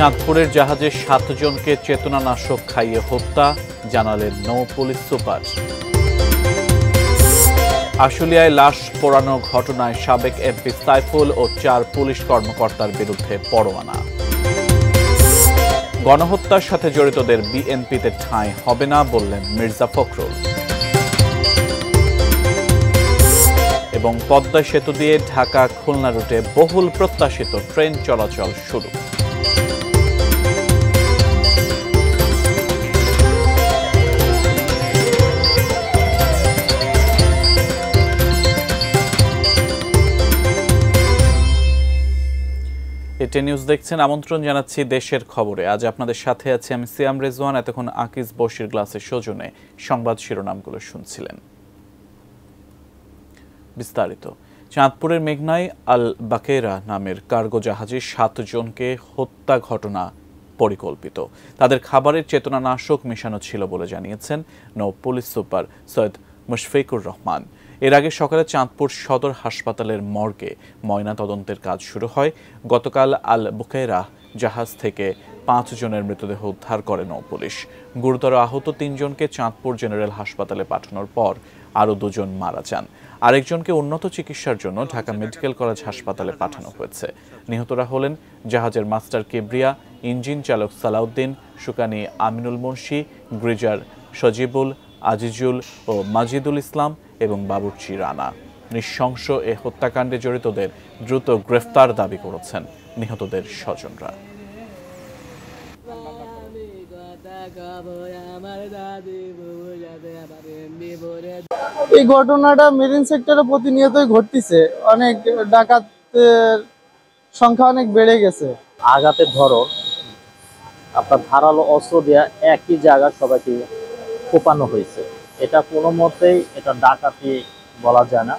চাঁদপুরের জাহাজে 7 জনকে চেতনানাশক খাইয়ে হত্যা, জানালেন নৌ পুলিশ সুপার। আশুলিয়ায় লাশ পোড়ানো ঘটনায় সাবেক এমপি সাইফুল ও 4 পুলিশ কর্মকর্তার বিরুদ্ধে পরোয়ানা। গণহত্যার সাথে জড়িতদের বিএনপিতে ঠাঁই হবে না বললেন মির্জা ফখরুল। এবং পদ্মা সেতু দিয়ে ঢাকা খুলনা রুটে বহুল প্রত্যাশিত ট্রেন চলাচল শুরু। এটি নিউজ দেখছেন, আমন্ত্রণ জানাচ্ছি দেশের খবরে। আজ আপনাদের সাথে আছি আমি সিয়াম রেজওয়ান। এতক্ষণ আকিজ বশির গ্লাসের সৌজন্যে সংবাদ শিরোনামগুলো শুনছিলেন। বিস্তারিত। চাঁদপুরের মেঘনায় আল বাকেরা নামের কার্গো জাহাজে 7 জনকে হত্যা ঘটনা পরিকল্পিত। তাদের খাবারের চেতনানাশক মেশানো ছিল বলে জানিয়েছেন নৌ পুলিশ সুপার সৈয়দ মুশফিকুর রহমান। এর আগে সকালে চাঁদপুর সদর হাসপাতালের মর্গে ময়না তদন্তের কাজ শুরু হয়। গতকাল আল বুকেরা জাহাজ থেকে 5 জনের মৃতদেহ উদ্ধার করে নৌ পুলিশ। গুরুতর আহত 3 জনকে চাঁদপুর জেনারেল হাসপাতালে পাঠানোর পর আরও 2 জন মারা যান। আরেকজনকে উন্নত চিকিৎসার জন্য ঢাকা মেডিকেল কলেজ হাসপাতালে পাঠানো হয়েছে। নিহতরা হলেন জাহাজের মাস্টার কিবরিয়া, ইঞ্জিন চালক সালাউদ্দিন, সুকানি আমিনুল মুন্সি, গ্রিজার সজিবুল, আজিজুল ও মাজিদুল ইসলাম এবং বাবুর্চি রানা। নৃশংস এ হত্যাকাণ্ডে জড়িতদের দ্রুত গ্রেফতার দাবি করেছেন নিহতদের স্বজনরা। এই ঘটনাটা মেরিন সেক্টরে প্রতিনিয়তই ঘটতেছে। অনেক ডাকাতের সংখ্যা অনেক বেড়ে গেছে। আঘাতের ধরন আপনার ধারালো অস্ত্র দেওয়া একই জায়গায় সবাইকে কোপানো হয়েছে। এটা কোনো মতেই এটা ডাকাতি বলা যায় না,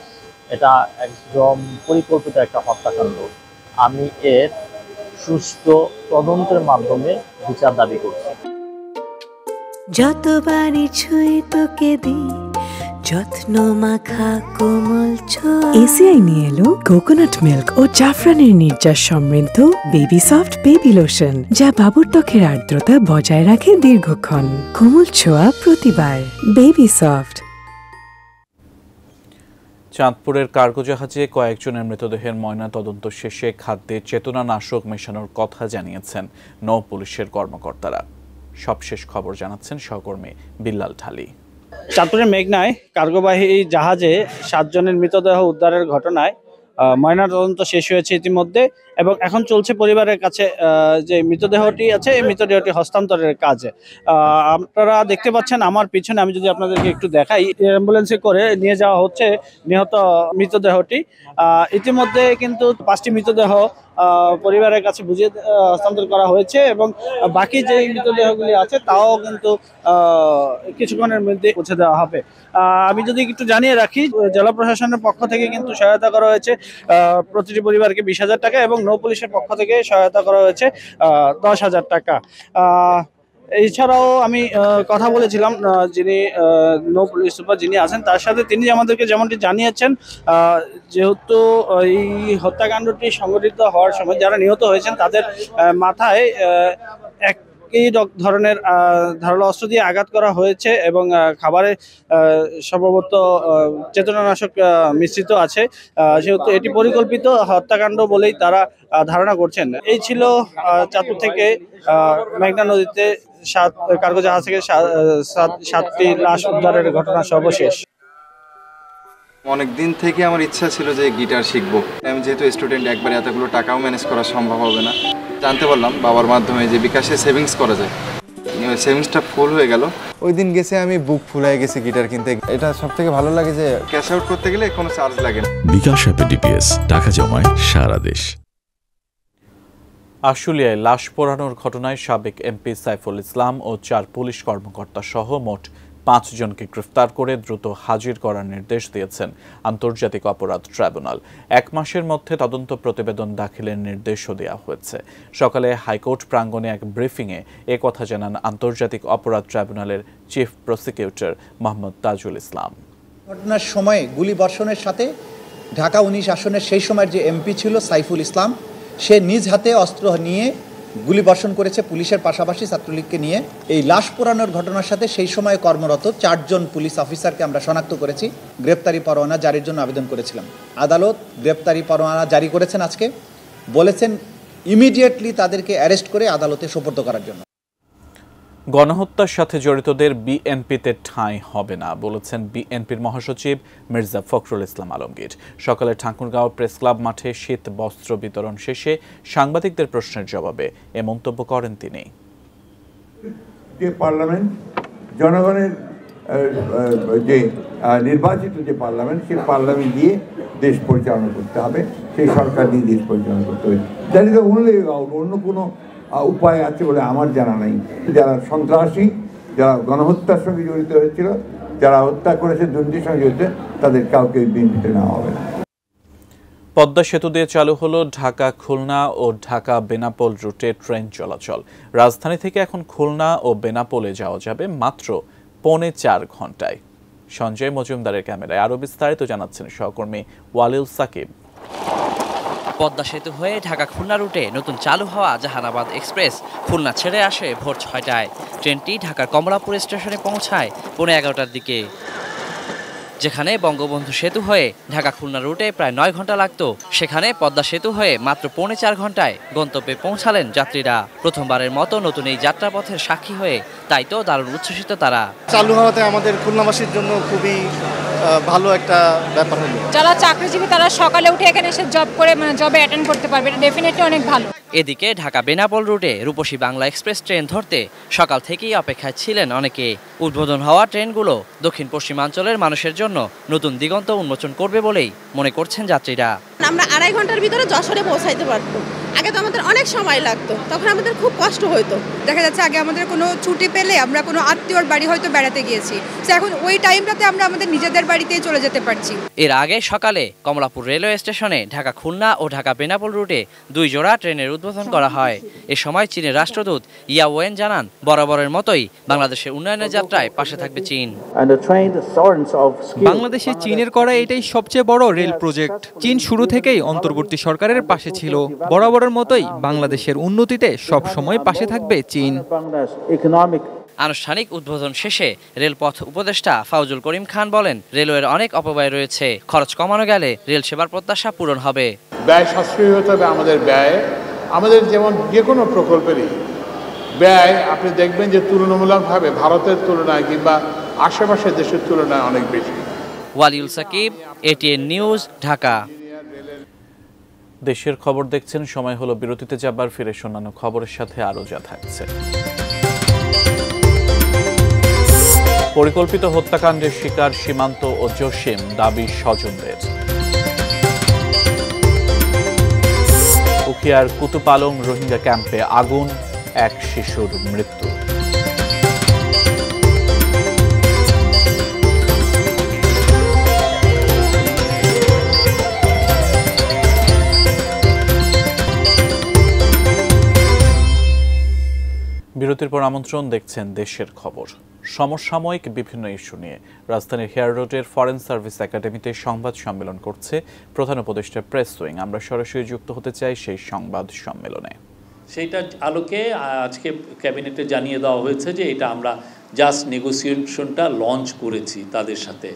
এটা একদম পরিকল্পিত একটা হত্যাকাণ্ড। আমি এর সুষ্ঠু তদন্তের মাধ্যমে বিচার দাবি করছি। যতবারই ছুঁই তোকে দিই যত্ন মাখা কোমল ছোঁয়া। এসিআই নিয়ে এলো কোকোনাট মিল্ক ও জাফরানের নির্যাস সমৃদ্ধ বেবি সফট বেবি লোশন, যা বাবুর ত্বকের আর্দ্রতা বজায় রাখে দীর্ঘক্ষণ। কোমল ছোঁয়া প্রতিবার, বেবি সফট। চাঁদপুরের কার্গো জাহাজে কয়েকজনের মৃতদেহের ময়না তদন্ত শেষে খাদ্যে চেতনানাশক মেশানোর কথা জানিয়েছেন নৌ পুলিশের কর্মকর্তারা। সবশেষ খবর জানাচ্ছেন সহকর্মী বিল্লাল ঢালি। চাঁদপুরের মেঘনায় কার্গোবাহী জাহাজে 7 জনের মৃতদেহ উদ্ধারের ঘটনায় ময়নাতদন্ত শেষ হয়েছে ইতিমধ্যে, এবং এখন চলছে পরিবারের কাছে যে মৃতদেহটি আছে এই মৃতদেহটি হস্তান্তরের কাজে। আপনারা দেখতে পাচ্ছেন আমার পিছনে, আমি যদি আপনাদেরকে একটু দেখাই, অ্যাম্বুলেন্সে করে নিয়ে যাওয়া হচ্ছে নিহত মৃতদেহটি। ইতিমধ্যে কিন্তু 5টি মৃতদেহ পরিবারের কাছে বুঝিয়ে হস্তান্তর করা হয়েছে, এবং বাকি যে মৃতদেহগুলি আছে তাও কিন্তু কিছুক্ষণের মধ্যে পৌঁছে দেওয়া হবে। আমি যদি একটু জানিয়ে রাখি, জেলা প্রশাসনের পক্ষ থেকে কিন্তু সহায়তা করা হয়েছে প্রতিটি পরিবারকে 20,000 টাকা, এবং নৌ পুলিশের পক্ষ থেকে সহায়তা করা হয়েছে 10,000 টাকা। এছাড়াও আমি কথা বলেছিলাম যিনি নৌ পুলিশ সুপার যিনি আছেন তার সাথে, তিনি আমাদেরকে যেমনটি জানিয়েছেন, যেহেতু এই হত্যাকাণ্ডটি সংঘটিত হওয়ার সময় যারা নিহত হয়েছেন তাদের মাথায় একই ধরনের ধারালো অস্ত্র দিয়ে আঘাত করা হয়েছে, এবং খাবারে সম্ভবত চেতনানাশক মিশ্রিত আছে, সেহেতু এটি পরিকল্পিত হত্যাকাণ্ড বলেই তারা ধারণা করছেন। এই ছিল চাঁদপুর থেকে মেঘনা নদীতে কার্গো জাহাজ থেকে 7টি লাশ উদ্ধারের ঘটনা সর্বশেষ। অনেক দিন থেকে আমার ইচ্ছা ছিল যে গিটার শিখবো। আমি যেহেতু স্টুডেন্ট, একবারে এতগুলো টাকাও ম্যানেজ করা সম্ভব হবে না। জানতে পারলাম বাবার মাধ্যমে যে বিকাশে সেভিংস করা যায়। সেভিংসটা ফুল হয়ে গেল। ওই দিন গেছে আমি বুক ফুলাই গেছি গিটার কিনতে। এটা সব থেকে ভালো লাগে যে ক্যাশ আউট করতে গেলে কোনো চার্জ লাগে না। বিকাশ অ্যাপে ডিপিএস, টাকা জমায় সারা দেশ। আশুলিয়ায় লাশ পোড়ানোর ঘটনায় সাবেক এমপি সাইফুল ইসলাম ও 4 পুলিশ কর্মকর্তা সহ মোট 5 জনকে গ্রেফতার করে দ্রুত হাজির করার নির্দেশ দিয়েছেন আন্তর্জাতিক অপরাধ ট্রাইব্যুনাল। 1 মাসের মধ্যে তদন্ত প্রতিবেদন দাখিলের নির্দেশও দেওয়া হয়েছে। সকালে হাইকোর্ট প্রাঙ্গণে এক ব্রিফিংয়ে এ কথা জানান আন্তর্জাতিক অপরাধ ট্রাইব্যুনালের চিফ প্রসিকিউটর মোহাম্মদ তাজুল ইসলাম। ঘটনার সময়ে গুলিবর্ষণের সাথে ঢাকা 19 আসনের সেই সময়ের যে এমপি ছিল সাইফুল ইসলাম, সে নিজ হাতে অস্ত্র নিয়ে গুলিবর্ষণ করেছে পুলিশের পাশাপাশি ছাত্রলীগকে নিয়ে। এই লাশ পোড়ানোর ঘটনার সাথে সেই সময় কর্মরত 4 জন পুলিশ অফিসারকে আমরা শনাক্ত করেছি, গ্রেপ্তারি পরোয়ানা জারির জন্য আবেদন করেছিলাম। আদালত গ্রেপ্তারি পরোয়ানা জারি করেছেন আজকে, বলেছেন ইমিডিয়েটলি তাদেরকে অ্যারেস্ট করে আদালতে সোপর্দ করার জন্য। গণহত্যার সাথে জড়িতদের বিএনপিতে ঠাঁই হবে না বলেছেন বিএনপির মহাসচিব মির্জা ফখরুল ইসলাম আলমগীর। সকালে ঠাকুরগাঁও প্রেস ক্লাব মাঠে শীত বস্ত্র বিতরণ শেষে সাংবাদিকদের প্রশ্নের জবাবে এ মন্তব্য করেন তিনি। যে পার্লামেন্ট জনগণের যে নির্বাচিত যে পার্লামেন্ট, সেই পার্লামেন্ট দিয়ে দেশ পরিচালনা করতে হবে, সেই সরকার দিয়ে দেশ পরিচালনা করতে হবে। That is the only out. অন্য কোনো উপায় আছে বলে আমার জানা নাই। যারা সন্ত্রাসী, যারা গণহত্যার সঙ্গে জড়িত হয়েছিল, যারা হত্যা করেছে, দুর্নীতির সঙ্গে জড়িত, তাদের কাউকে বিএনপিতে নেওয়া হবে না। পদ্মা সেতু দিয়ে চালু হলো ঢাকা খুলনা ও ঢাকা বেনাপোল রুটে ট্রেন চলাচল। রাজধানী থেকে এখন খুলনা ও বেনাপোলে যাওয়া যাবে মাত্র 4.25 ঘন্টায়। সঞ্জয় মজুমদারের ক্যামেরায় আরো বিস্তারিত জানাচ্ছেন সহকর্মী ওয়ালিল সাকিব। পদ্মা সেতু হয়ে ঢাকা খুলনা রুটে নতুন চালু হওয়া জাহানাবাদ এক্সপ্রেস খুলনা ছেড়ে আসে ভোর 6টায়। ট্রেনটি ঢাকার কমলাপুর স্টেশনে পৌঁছায় 11:15টার দিকে। যেখানে বঙ্গবন্ধু সেতু হয়ে ঢাকা খুলনা রুটে প্রায় 9 ঘন্টা লাগতো, সেখানে পদ্মা সেতু হয়ে মাত্র 4.25 ঘন্টায় গন্তব্যে পৌঁছালেন যাত্রীরা। প্রথমবারের মতো নতুন এই যাত্রাপথের সাক্ষী হয়ে তাই তো দারুণ উচ্ছ্বসিত তারা। চালু হওয়াতে আমাদের খুলনাবাসীর জন্য খুবই ভালো একটা ব্যাপার হলো। যারা চাকরিজীবী তারা সকালে উঠে এখানে এসে জব করে জবে অ্যাটেন্ড করতে পারবে, এটা ডেফিনেটলি অনেক ভালো। এদিকে ঢাকা বেনাপোল রুটে রূপসী বাংলা এক্সপ্রেস ট্রেন ধরতে সকাল থেকেই অপেক্ষায় ছিলেন অনেকে। উদ্বোধন হওয়া ট্রেনগুলো দক্ষিণ পশ্চিমাঞ্চলের মানুষের জন্য নতুন দিগন্ত উন্মোচন করবে বলেই মনে করছেন যাত্রীরা। আমরা 2.5 ঘন্টার ভিতরে যশোরে পৌঁছাইতে পারতো। আগে তো আমাদের অনেক সময় লাগতো, তখন আমাদের খুব কষ্ট হতো। দেখা যাচ্ছে আগে আমাদের কোনো ছুটি পেলে আমরা কোনো আত্মীয়র বাড়ি হয়তো বেড়াতে গিয়েছি, এখন ওই টাইমটাতে আমরা আমাদের নিজেদের বাড়িতেই চলে যেতে পারছি। এর আগে সকালে কমলাপুর রেলওয়ে স্টেশনে ঢাকা খুলনা ও ঢাকা বেনাপোল রুটে 2 জোড়া ট্রেনের উদ্বোধন করা হয়। এ সময় চীনের রাষ্ট্রদূত ইয়া ওয়েন জানান, বরাবরের মতোই বাংলাদেশের উন্নয়নের যাত্রায় পাশে থাকবে চীন। বাংলাদেশে চীনের করা এটাই সবচেয়ে বড় রেল প্রজেক্ট। চীন শুরু থেকেই অন্তর্বর্তী সরকারের পাশে ছিল। বরাবরের মতোই বাংলাদেশের উন্নতিতে সব সময় পাশে থাকবে চীন। আনুষ্ঠানিক উদ্বোধন শেষে রেলপথ উপদেষ্টা ফাউজুল করিম খান বলেন, রেলওয়ের অনেক অপব্যয় রয়েছে, খরচ কমানো গেলে রেল সেবার প্রত্যাশা পূরণ হবে। ব্যয় সাশ্রয়ী হতে হবে আমাদের ব্যয়। আমাদের যেমন যে কোনো প্রকল্পেরই ব্যয় আপনি দেখবেন যে তুলনামূলকভাবে ভারতের তুলনায় কিংবা আশেপাশের দেশের তুলনায় অনেক বেশি। Waliul Sakib, ATN news, Dhaka. দেশের খবর দেখছেন, সময় হলো বিরতিতে যাবার। ফিরে অন্যান্য খবরের সাথে আরো যা থাকছে। পরিকল্পিত হত্যাকাণ্ডের শিকার সীমান্ত ও জসিম, দাবি স্বজনদের। উখিয়ার কুতুপালং রোহিঙ্গা ক্যাম্পে আগুন, 1 শিশুর মৃত্যু। বিরতির পর আমন্ত্রণ, দেখছেন দেশের খবর। সমসাময়িক বিভিন্ন ইস্যু নিয়ে রাজধানীর হেয়ার রোডের ফরেন সার্ভিস একাডেমিতে সংবাদ সম্মেলন করছে প্রধান উপদেষ্টা প্রেস উইং। আমরা সরাসরি যুক্ত হতে চাই সেই সংবাদ সম্মেলনে। সেইটা আলোকে আজকে ক্যাবিনেটে জানিয়ে দেওয়া হয়েছে যে এটা আমরা জাস্ট নেগোসিয়েশনটা লঞ্চ করেছি তাদের সাথে।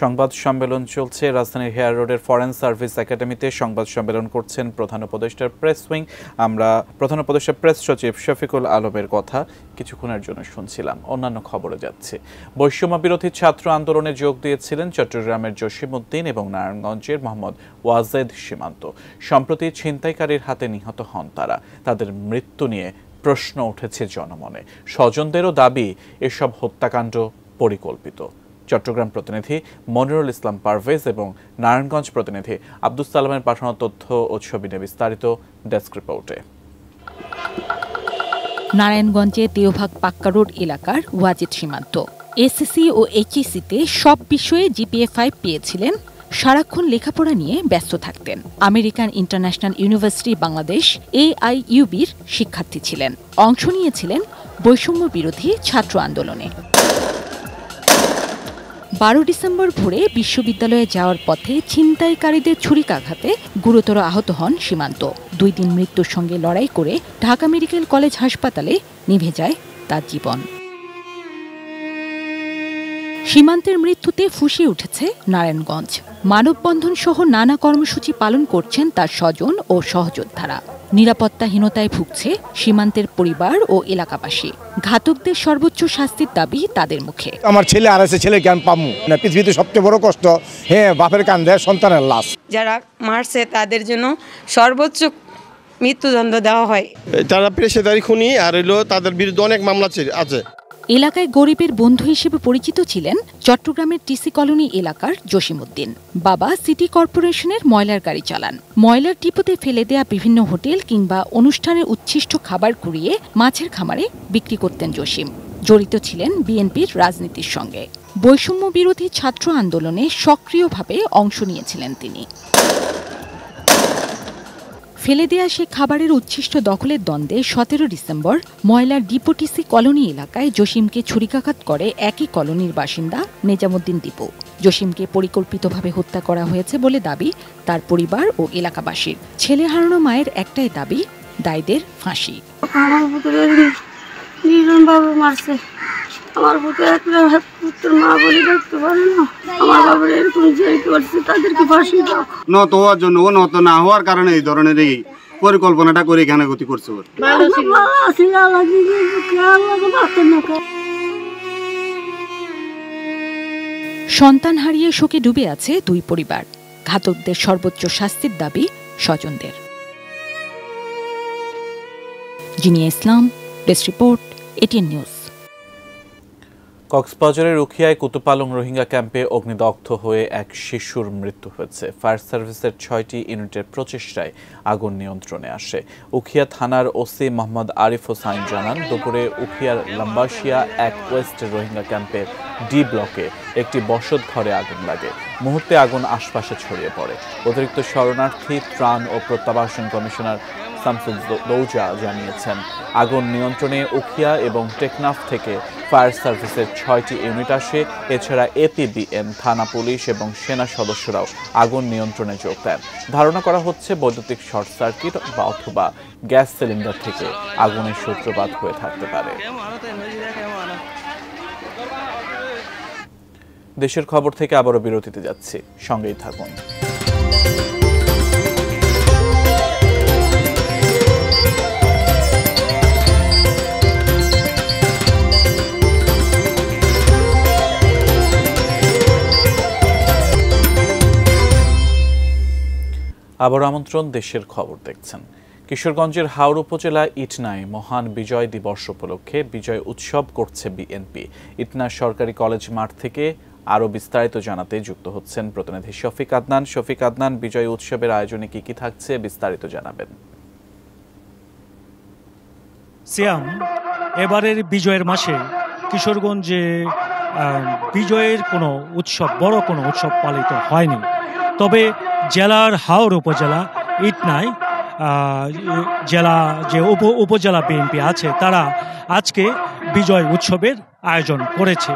সংবাদ সম্মেলন চলছে রাজধানীর হেয়ার রোডের ফরেন সার্ভিস একাডেমিতে। সংবাদ সম্মেলন করছেন প্রধান উপদেষ্টার প্রেস উইং। আমরা প্রধান উপদেষ্টা প্রেস সচিব শফিকুল আলমের কথা কিছুক্ষণের জন্য শুনছিলাম। অন্যান্য খবরে যাচ্ছে। বৈষম্য বিরোধী ছাত্র আন্দোলনে যোগ দিয়েছিলেন চট্টগ্রামের জসিম উদ্দিন এবং নারায়ণগঞ্জের মোহাম্মদ ওয়াজেদ সীমান্ত। সম্প্রতি ছিনতাইকারীর হাতে নিহত হন তারা। তাদের মৃত্যু নিয়ে প্রশ্ন উঠেছে জনমনে। স্বজনদেরও দাবি এসব হত্যাকাণ্ড পরিকল্পিত। চট্টগ্রাম প্রতিনিধি মনিরুল ইসলাম পারভেজ এবং নারায়ণগঞ্জ প্রতিনিধি আব্দুস সালামের পাঠানো তথ্য ও ছবি নিয়ে বিস্তারিত ডেস্ক রিপোর্টে। নারায়ণগঞ্জে দেওভাগ পাক্কা রোড এলাকার ওয়াজিদ সীমান্ত। এসএসসি ও এইচএসসিতে সব বিষয়ে জিপিএ 5 পেয়েছিলেন। সারাক্ষণ লেখাপড়া নিয়ে ব্যস্ত থাকতেন। আমেরিকান ইন্টারন্যাশনাল ইউনিভার্সিটি বাংলাদেশ AIUBর শিক্ষার্থী ছিলেন। অংশ নিয়েছিলেন বৈষম্য বিরোধী ছাত্র আন্দোলনে। 12 ডিসেম্বর ভোরে বিশ্ববিদ্যালয়ে যাওয়ার পথে ছিনতাইকারীদের ছুরিকাঘাতে গুরুতর আহত হন সীমান্ত। 2 দিন মৃত্যুর সঙ্গে লড়াই করে ঢাকা মেডিকেল কলেজ হাসপাতালে নিভে যায় তার জীবন। সীমান্তের মৃত্যুতে ফুঁসে উঠেছে নারায়ণগঞ্জ। মানববন্ধন সহ নানা কর্মসূচি পালন করছেন তার স্বজন ও সহযোদ্ধারা। নিরাপত্তাহীনতায় ভুগছে সীমান্তের পরিবার ও এলাকাবাসী। ঘাতকদের সর্বোচ্চ শাস্তির দাবি তাদের মুখে। আমার ছেলে আর আছে, ছেলে জ্ঞান পামু না। পৃথিবীতে সবচেয়ে বড় কষ্ট বাপের কান্দে সন্তানের লাশ। যারা মারছে তাদের জন্য সর্বোচ্চ মৃত্যুদণ্ড দেওয়া হয়। তারা পেশাদারি খুনি আর হইলো তাদের বিরুদ্ধে অনেক মামলা আছে। এলাকায় গরিবের বন্ধু হিসেবে পরিচিত ছিলেন চট্টগ্রামের টিসি কলোনি এলাকার জসিমউদ্দিন। বাবা সিটি কর্পোরেশনের ময়লার গাড়ি চালান। ময়লার ডিপোতে ফেলে দেয়া বিভিন্ন হোটেল কিংবা অনুষ্ঠানের উচ্ছিষ্ট খাবার কুড়িয়ে মাছের খামারে বিক্রি করতেন জসিম। জড়িত ছিলেন বিএনপির রাজনীতির সঙ্গে। বৈষম্য বিরোধী ছাত্র আন্দোলনে সক্রিয়ভাবে অংশ নিয়েছিলেন তিনি। ফেলে দেয়া সে খাবারের উচ্ছিষ্ট দখলের দ্বন্দ্বে 17 ডিসেম্বর ময়লার ডিপোটিসি কলোনি এলাকায় জসিমকে ছুরিকাঘাত করে একই কলোনির বাসিন্দা নেজামুদ্দিন দীপু। জসিমকে পরিকল্পিতভাবে হত্যা করা হয়েছে বলে দাবি তার পরিবার ও এলাকাবাসীর। ছেলে হারানো মায়ের একটাই দাবি, দায়ীদের ফাঁসি। আমার নির্মমভাবে মারছে। আমার বুকে একটা পুত্র মা বলে দেখতে পারে না। আমার বাবার এরকম জেল করছে, তাদেরকে ফাঁসি দাও। নত হওয়ার জন্য ও নত না হওয়ার কারণে এই ধরনের এই পরিকল্পনাটা করে এখানে গতি করছে। সন্তান হারিয়ে শোকে ডুবে আছে 2 পরিবার। ঘাতকদের সর্বোচ্চ শাস্তির দাবি স্বজনদের। জিনিয়া ইসলাম, ডেস্ক রিপোর্ট, এটিএন নিউজ। কক্সবাজারের উখিয়ায় কুতুপালং রোহিঙ্গা ক্যাম্পে অগ্নিদগ্ধ হয়ে এক শিশুর মৃত্যু হয়েছে। ফায়ার সার্ভিসের 6টি ইউনিটের প্রচেষ্টায় আগুন নিয়ন্ত্রণে আসে। উখিয়া থানার ওসি মোহাম্মদ আরিফ হোসাইন জানান, দুপুরে উখিয়ার লাম্বাসিয়া 1 ওয়েস্ট রোহিঙ্গা ক্যাম্পের ডি ব্লকে একটি বসত ঘরে আগুন লাগে। মুহূর্তে আগুন আশপাশে ছড়িয়ে পড়ে। অতিরিক্ত শরণার্থী ত্রাণ ও প্রত্যাবাসন কমিশনার শামসুদ্দৌজা জানিয়েছেন, আগুন নিয়ন্ত্রণে উখিয়া এবং টেকনাফ থেকে ফায়ার সার্ভিসের 6টি ইউনিট আসে। এছাড়া এপিবিএন, থানা পুলিশ এবং সেনা সদস্যরাও আগুন নিয়ন্ত্রণে যোগ দেন। ধারণা করা হচ্ছে বৈদ্যুতিক শর্ট সার্কিট বা অথবা গ্যাস সিলিন্ডার থেকে আগুনের সূত্রপাত হয়ে থাকতে পারে। দেশের খবর থেকে আবারও বিরতিতে যাচ্ছি, সঙ্গেই থাকুন। আবার আমন্ত্রণ, দেশের খবর দেখছেন। কিশোরগঞ্জের হাওর উপজেলা ইটনায় মহান বিজয় দিবস উপলক্ষে বিজয় উৎসব করছে বিএনপি। ইটনা সরকারি কলেজ মাঠ থেকে আরও বিস্তারিত জানাতে যুক্ত হচ্ছেন প্রতিনিধি শফিক আদনান। শফিক আদনান, বিজয় উৎসবের আয়োজনে কি কি থাকছে বিস্তারিত জানাবেন। সিয়াম, এবারের বিজয়ের মাসে কিশোরগঞ্জে বিজয়ের কোনো উৎসব, বড় কোনো উৎসব পালিত হয়নি। তবে জেলার হাওর উপজেলা ইটনায় জেলা যে উপজেলা বিএনপি আছে তারা আজকে বিজয় উৎসবের আয়োজন করেছে।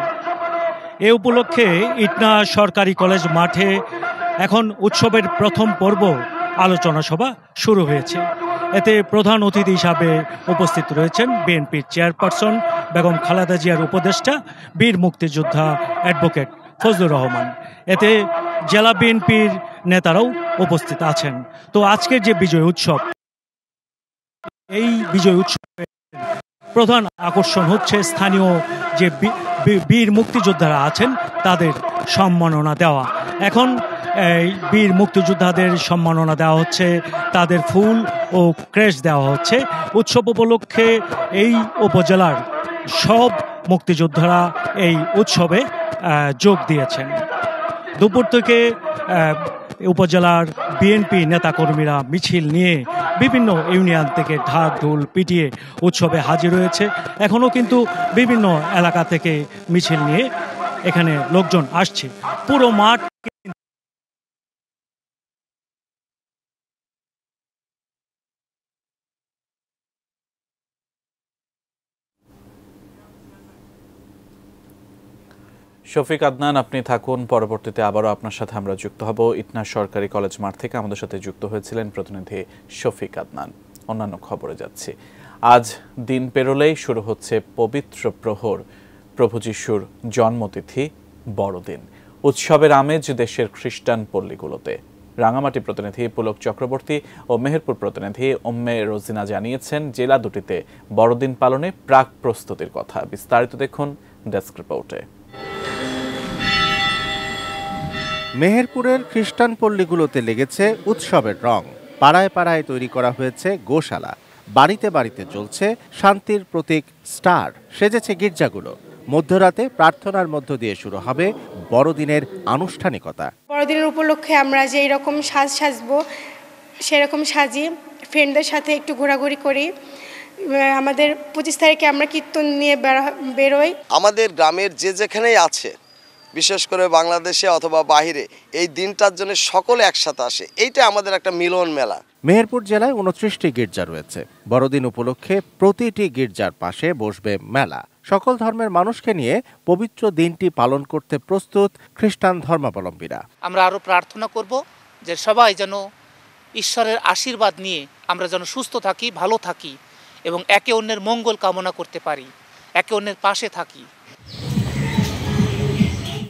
এ উপলক্ষে ইটনা সরকারি কলেজ মাঠে এখন উৎসবের প্রথম পর্ব আলোচনা সভা শুরু হয়েছে। এতে প্রধান অতিথি হিসাবে উপস্থিত রয়েছেন বিএনপির চেয়ারপারসন বেগম খালেদা জিয়ার উপদেষ্টা বীর মুক্তিযোদ্ধা অ্যাডভোকেট ফজলুর রহমান। এতে জেলা বিএনপির নেতারাও উপস্থিত আছেন। তো আজকের যে বিজয় উৎসব, এই বিজয় উৎসবের প্রধান আকর্ষণ হচ্ছে স্থানীয় যে বীর মুক্তিযোদ্ধারা আছেন তাদের সম্মাননা দেওয়া। এখন এই বীর মুক্তিযোদ্ধাদের সম্মাননা দেওয়া হচ্ছে, তাদের ফুল ও ক্রেস্ট দেওয়া হচ্ছে। উৎসব উপলক্ষে এই উপজেলার সব মুক্তিযোদ্ধারা এই উৎসবে যোগ দিয়েছেন। দুপুর থেকে উপজেলার বিএনপি নেতাকর্মীরা মিছিল নিয়ে বিভিন্ন ইউনিয়ন থেকে ঢাক ঢোল পিটিয়ে উৎসবে হাজির হয়েছে। এখনও কিন্তু বিভিন্ন এলাকা থেকে মিছিল নিয়ে এখানে লোকজন আসছে। পুরো মাঠ শফিক আদনান, আপনি থাকুন, পরবর্তীতে আবারও আপনার সাথে আমরা যুক্ত হব। ইটনা সরকারি কলেজ মাঠ থেকে আমাদের সাথে যুক্ত হয়েছিলেন প্রতিনিধি শফিক আদনান। অন্যান্য খবরে যাচ্ছি। আজ দিন পেরোলেই শুরু হচ্ছে পবিত্র প্রহর, প্রভু যিশুর জন্মতিথি বড়দিন। উৎসবের আমেজ দেশের খ্রিস্টান পল্লীগুলোতে। রাঙামাটি প্রতিনিধি পুলক চক্রবর্তী ও মেহেরপুর প্রতিনিধি উম্মে রোজিনা জানিয়েছেন জেলা দুটিতে বড়দিন পালনে প্রাক প্রস্তুতির কথা। বিস্তারিত দেখুন ডেস্ক রিপোর্টে। মেহেরপুরের খ্রিস্টান পল্লীগুলোতে লেগেছে উৎসবের রং। পাড়ায় পাড়ায় তৈরি করা হয়েছে গোশালা, বাড়িতে বাড়িতে চলছে শান্তির প্রতীক স্টার, সেজেছে গির্জাগুলো। মধ্যরাতে প্রার্থনার মধ্য দিয়ে শুরু হবে বড়দিনের আনুষ্ঠানিকতা। বড়দিনের উপলক্ষে আমরা যে এরকম সাজবো সেরকম সাজি, ফ্রেন্ডদের সাথে একটু ঘোরাঘুরি করি। আমাদের 25 তারিখে আমরা কীর্তন নিয়ে বেরোই। আমাদের গ্রামের যে যেখানেই আছে, বিশেষ করে বাংলাদেশে অথবা বাহিরে, এই দিনটার জন্য সকলে একসাথে আসে। এইটা আমাদের একটা মিলন মেলা। মেহেরপুর জেলায় 29টি গির্জা রয়েছে। বড়দিন উপলক্ষে প্রতিটি গির্জার পাশে বসবে মেলা। সকল ধর্মের মানুষকে নিয়ে পবিত্র দিনটি পালন করতে প্রস্তুত খ্রিস্টান ধর্মাবলম্বীরা। আমরা আরও প্রার্থনা করব যে সবাই যেন ঈশ্বরের আশীর্বাদ নিয়ে আমরা যেন সুস্থ থাকি, ভালো থাকি এবং একে অন্যের মঙ্গল কামনা করতে পারি, একে অন্যের পাশে থাকি।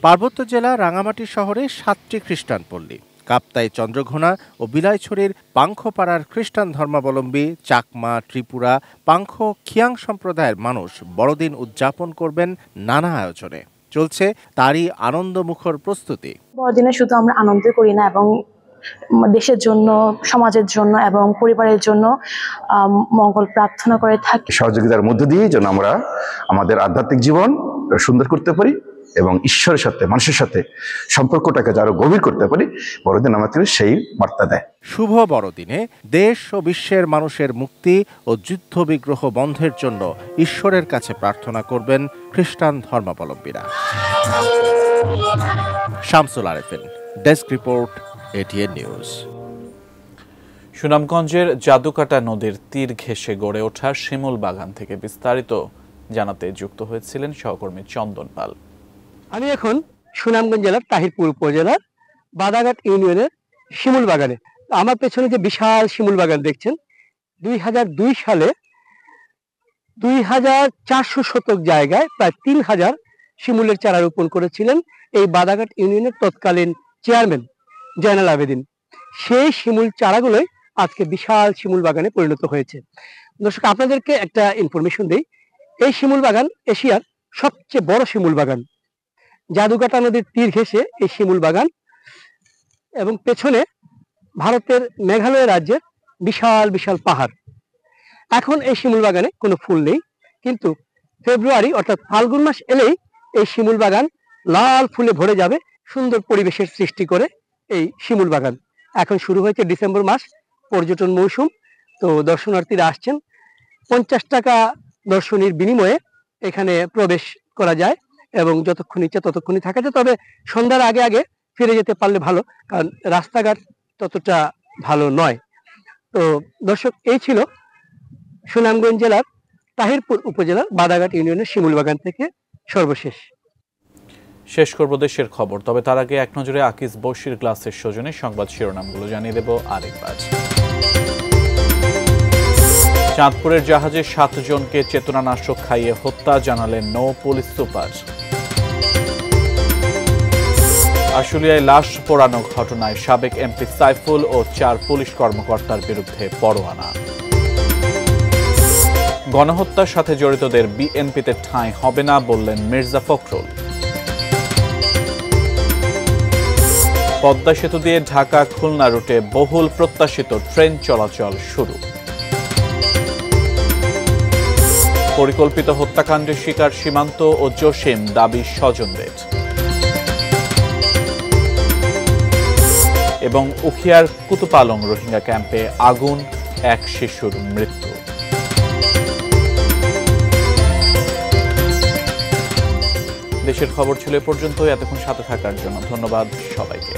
পার্বত্য জেলা রাঙামাটি শহরে 7টি খ্রিস্টান পল্লী। কাপ্তাই, চন্দ্রঘোনা ও বিলাইছড়ির পাংখোপাড়ার খ্রিস্টান ধর্মাবলম্বী চাকমা, ত্রিপুরা, পাংখো, খিয়াং সম্প্রদায়ের মানুষ বড়দিন উদযাপন করবেন নানা আয়োজনে। চলছে তারই আনন্দমুখর প্রস্তুতি। বড়দিনে শুধু আমরা আনন্দ করি না, এবং দেশের জন্য, সমাজের জন্য এবং পরিবারের জন্য মঙ্গল প্রার্থনা করে থাকি। সহযোগিতার মধ্য দিয়ে যেন আমরা আমাদের আধ্যাত্মিক জীবন সুন্দর করতে পারি এবং ঈশ্বরের সাথে, মানুষের সাথে সম্পর্কটাকে আরো গভীর করতে পারি, বড়দিন আমাদের সেই বার্তা দেয়। শুভ বড়দিনে দেশ ও বিশ্বের মানুষের মুক্তি ও যুদ্ধ বিগ্রহ বন্ধের জন্য ঈশ্বরের কাছে প্রার্থনা করবেন খ্রিস্টান ধর্মাবলম্বীরা। Shamsul Arefin, desk report, ATN news. সুনামগঞ্জের জাদুকাটা নদীর তীর ঘেঁষে গড়ে ওঠা শিমুল বাগান থেকে বিস্তারিত জানাতে যুক্ত হয়েছিলেন সহকর্মী চন্দন পাল। আমি এখন সুনামগঞ্জ জেলার তাহিরপুর উপজেলার বাদাঘাট ইউনিয়নের শিমুল বাগানে। আমার পেছনে যে বিশাল শিমুল বাগান দেখছেন, 2002 সালে 2400 শতক জায়গায় প্রায় 3000 শিমুলের চারা রোপণ করেছিলেন এই বাদাঘাট ইউনিয়নের তৎকালীন চেয়ারম্যান জয়নাল আবেদিন। সেই শিমুল চারাগুলোই আজকে বিশাল শিমুল বাগানে পরিণত হয়েছে। দর্শক, আপনাদেরকে একটা ইনফরমেশন দিই, এই শিমুল বাগান এশিয়ার সবচেয়ে বড় শিমুল বাগান। জাদুকাটা নদীর তীর ঘেঁষে এই শিমুল বাগান, এবং পেছনে ভারতের মেঘালয় রাজ্যের বিশাল বিশাল পাহাড়। এখন এই শিমুল বাগানে কোনো ফুল নেই, কিন্তু ফেব্রুয়ারি অর্থাৎ ফাল্গুন মাস এলেই এই শিমুল বাগান লাল ফুলে ভরে যাবে। সুন্দর পরিবেশের সৃষ্টি করে এই শিমুল বাগান। এখন শুরু হয়েছে ডিসেম্বর মাস, পর্যটন মৌসুম। তো দর্শনার্থীরা আসছেন, 50 টাকা দর্শনীর বিনিময়ে এখানে প্রবেশ করা যায় এবং যতক্ষণ ইচ্ছা ততক্ষণই থাকা যায়। তবে সন্ধ্যার আগে আগে ফিরে যেতে পারলে ভালো, কারণ রাস্তাঘাট ততটা ভালো নয়। তো দর্শক, এই ছিল সুনামগঞ্জ জেলার তাহিরপুর উপজেলার বাদাঘাট ইউনিয়নের শিমুল বাগান থেকে সর্বশেষ। শেষ করব দেশের খবর, তবে তার আগে এক নজরে আকিজ বশির গ্লাসের সৌজন্যে সংবাদ শিরোনামগুলো জানিয়ে দেব আরেকবার। চাঁদপুরের জাহাজে 7 জনকে চেতনানাশক খাইয়ে হত্যা, জানালেন নৌ পুলিশ সুপার। আশুলিয়ায় লাশ পোড়ানো ঘটনায় সাবেক এমপি সাইফুল ও 4 পুলিশ কর্মকর্তার বিরুদ্ধে পরোয়ানা। গণহত্যার সাথে জড়িতদের বিএনপিতে ঠাঁই হবে না বললেন মির্জা ফখরুল। পদ্মা সেতু দিয়ে ঢাকা খুলনা রুটে বহুল প্রত্যাশিত ট্রেন চলাচল শুরু। পরিকল্পিত হত্যাকাণ্ডের শিকার সীমান্ত ও জসিম, দাবি স্বজনদের। এবং উখিয়ার কুতুপালং রোহিঙ্গা ক্যাম্পে আগুন, 1 শিশুর মৃত্যু। দেশের খবর ছিল এ পর্যন্ত। এতক্ষণ সাথে থাকার জন্য ধন্যবাদ সবাইকে।